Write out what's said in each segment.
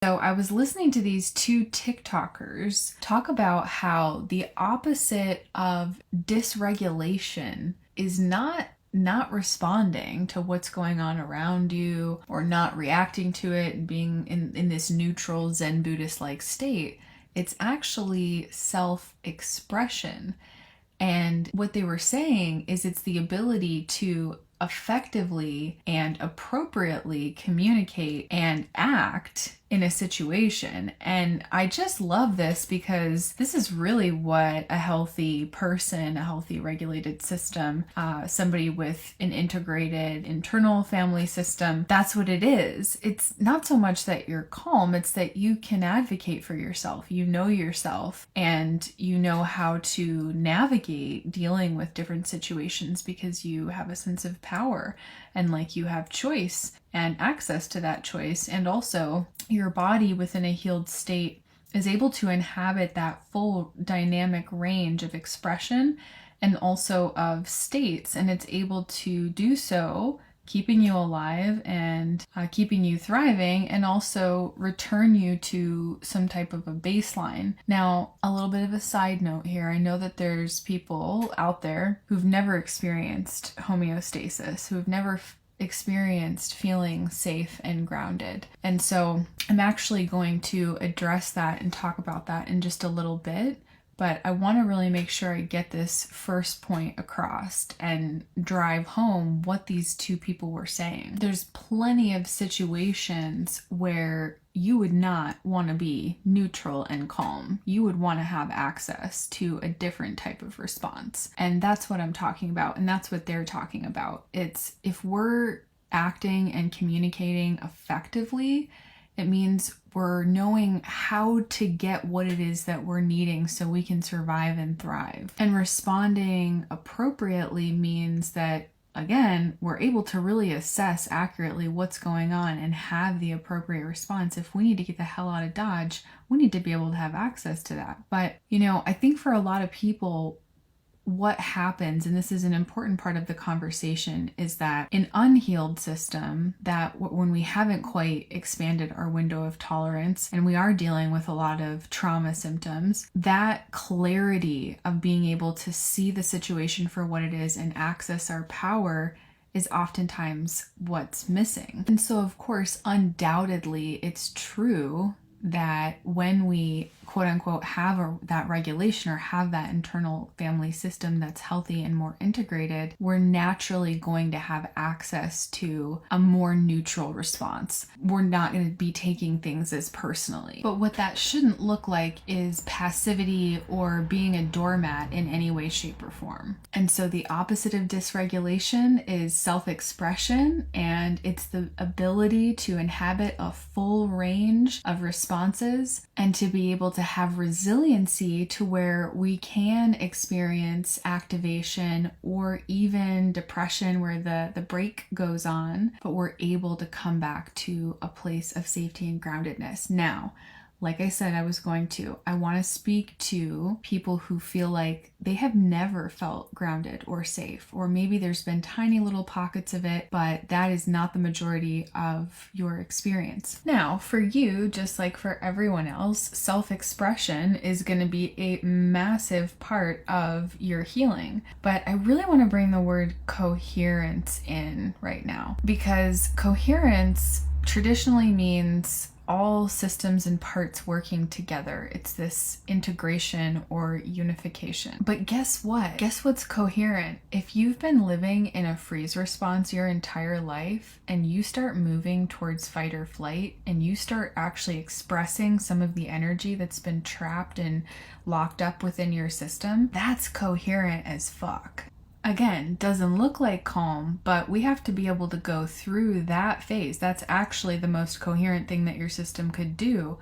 So I was listening to these two TikTokers talk about how the opposite of dysregulation is not responding to what's going on around you or not reacting to it and being in this neutral Zen Buddhist-like state. It's actually self-expression. And what they were saying is it's the ability to effectively and appropriately communicate and act in a situation. And I just love this because this is really what a healthy person, a healthy regulated system, somebody with an integrated internal family system, that's what it is. It's not so much that you're calm, it's that you can advocate for yourself. You know yourself and you know how to navigate dealing with different situations because you have a sense of power and like you have choice and access to that choice. And also your body within a healed state is able to inhabit that full dynamic range of expression and also of states. And it's able to do so, keeping you alive and keeping you thriving, and also return you to some type of a baseline. Now, a little bit of a side note here. I know that there's people out there who've never experienced homeostasis, who've never experienced feeling safe and grounded. And so I'm actually going to address that and talk about that in just a little bit. But I want to really make sure I get this first point across and drive home what these two people were saying. There's plenty of situations where you would not want to be neutral and calm. You would want to have access to a different type of response. And that's what I'm talking about. And that's what they're talking about. It's if we're acting and communicating effectively, it means we're knowing how to get what it is that we're needing so we can survive and thrive. And responding appropriately means that, again, we're able to really assess accurately what's going on and have the appropriate response. If we need to get the hell out of Dodge, we need to be able to have access to that. But, I think for a lot of people, what happens, and this is an important part of the conversation, is that an unhealed system, that when we haven't quite expanded our window of tolerance and we are dealing with a lot of trauma symptoms, that clarity of being able to see the situation for what it is and access our power is oftentimes what's missing. And so, of course, undoubtedly, it's true that when we quote unquote have that regulation or have that internal family system that's healthy and more integrated, we're naturally going to have access to a more neutral response. We're not going to be taking things as personally. But what that shouldn't look like is passivity or being a doormat in any way, shape, or form. And so the opposite of dysregulation is self-expression, and it's the ability to inhabit a full range of responses and to be able to have resiliency to where we can experience activation or even depression where the brake goes on, but we're able to come back to a place of safety and groundedness. Now, like I said, I want to speak to people who feel like they have never felt grounded or safe, or maybe there's been tiny little pockets of it, but that is not the majority of your experience. Now, for you, just like for everyone else, self-expression is going to be a massive part of your healing. But I really want to bring the word coherence in right now, because coherence traditionally means all systems and parts working together. It's this integration or unification. But guess what? Guess what's coherent? If you've been living in a freeze response your entire life and you start moving towards fight or flight and you start actually expressing some of the energy that's been trapped and locked up within your system, that's coherent as fuck. Again, doesn't look like calm, but we have to be able to go through that phase. That's actually the most coherent thing that your system could do.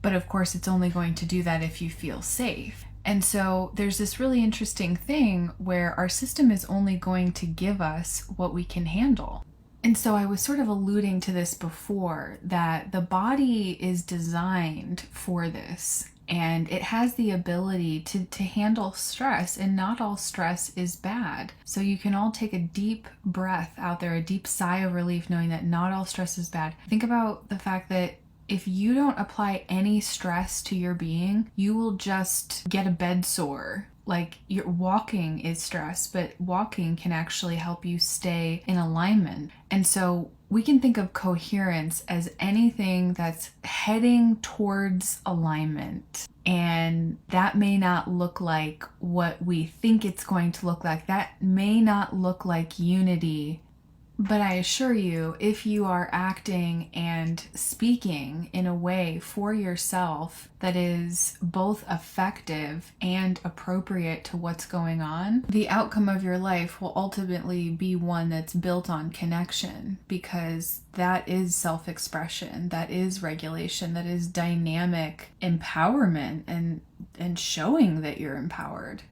But of course, it's only going to do that if you feel safe. And so there's this really interesting thing where our system is only going to give us what we can handle. And so I was sort of alluding to this before, that the body is designed for this. And it has the ability to handle stress, and not all stress is bad. So you can all take a deep breath out there, a deep sigh of relief, knowing that not all stress is bad. Think about the fact that if you don't apply any stress to your being, you will just get a bed sore. Like, your walking is stress, but walking can actually help you stay in alignment. And so we can think of coherence as anything that's heading towards alignment. And that may not look like what we think it's going to look like. That may not look like unity. But I assure you, if you are acting and speaking in a way for yourself that is both effective and appropriate to what's going on, the outcome of your life will ultimately be one that's built on connection, because that is self-expression, that is regulation, that is dynamic empowerment and showing that you're empowered.